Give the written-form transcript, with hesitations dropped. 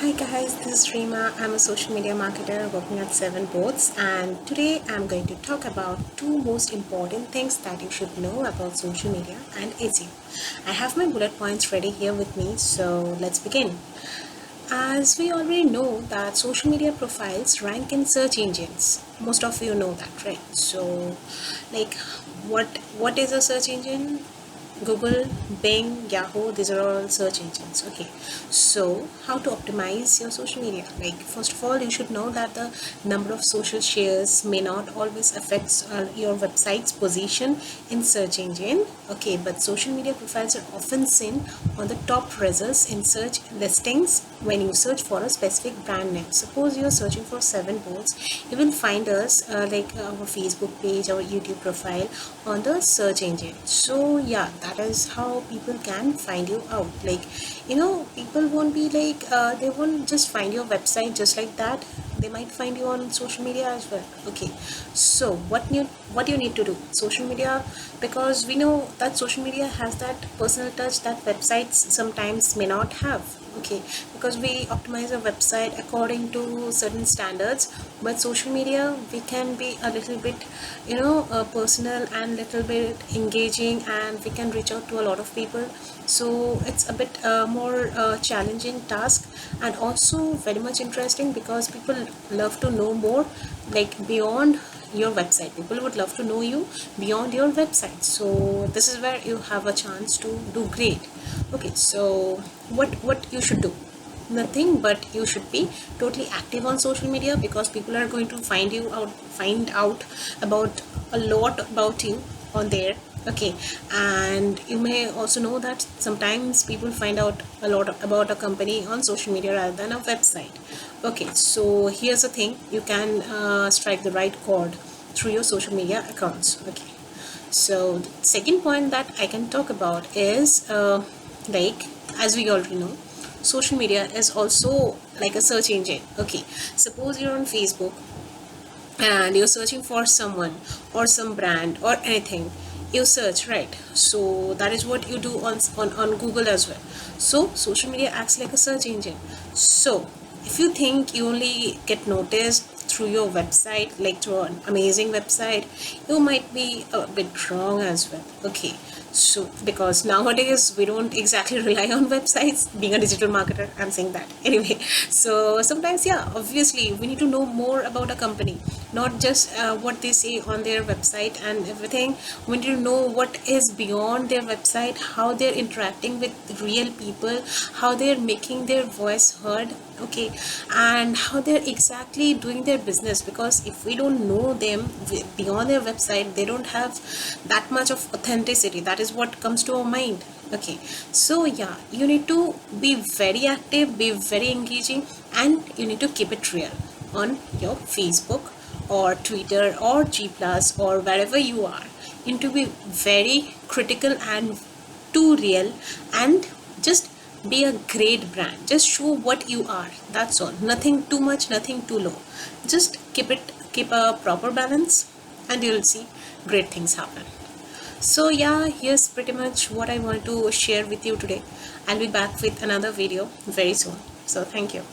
Hi guys, this is Rima. I'm a social media marketer working at 7 Boats, and today I'm going to talk about two most important things that you should know about social media and SEO. I have my bullet points ready here with me, so let's begin. As we already know that social media profiles rank in search engines. Most of you know that, right? So like what is a search engine? Google, Bing, Yahoo, these are all search engines. Okay, so how to optimize your social media? Like, first of all, you should know that the number of social shares may not always affect your website's position in search engine. Okay, but social media profiles are often seen on the top results in search listings when you search for a specific brand name. Suppose you're searching for 7 Boats, you will find us like our Facebook page, our YouTube profile on the search engine. So yeah, that is how people can find you out. Like, people won't be like they won't just find your website just like that. They might find you on social media as well. Okay, so what you need to do? Social media, because we know that social media has that personal touch that websites sometimes may not have. Okay, because we optimize a website according to certain standards, but social media we can be a little bit personal and little bit engaging, and we can reach out to a lot of people. So it's a bit more challenging task, and also very much interesting because people love to know more, like beyond your website. People would love to know you beyond your website, so this is where you have a chance to do great. Okay, so what you should do? Nothing, but you should be totally active on social media, because people are going to find out about a lot about you on there. Okay, and you may also know that sometimes people find out a lot about a company on social media rather than a website. Okay, so here's the thing: you can strike the right chord through your social media accounts. Okay, so the second point that I can talk about is like, as we already know, social media is also like a search engine. Okay, suppose you're on Facebook and you're searching for someone or some brand or anything. You search, right? So that is what you do on Google as well. So social media acts like a search engine. So if you think you only get noticed through your website, like through an amazing website, you might be a bit wrong as well. Okay, so because nowadays we don't exactly rely on websites. Being a digital marketer, I'm saying that anyway. So sometimes, yeah, obviously we need to know more about a company, not just what they say on their website and everything. We need to know what is beyond their website, how they're interacting with real people, how they're making their voice heard. Okay, and how they're exactly doing their business, because if we don't know them beyond their website, they don't have that much of authenticity. That is what comes to our mind. Okay, so yeah, you need to be very active, be very engaging, and you need to keep it real on your Facebook or Twitter or G Plus or wherever you are. You need to be very critical and too real, and just be a great brand. Just show what you are. That's all. Nothing too much, nothing too low. Just keep a proper balance, and you'll see great things happen. So yeah, here's pretty much what I want to share with you today. I'll be back with another video very soon. So thank you.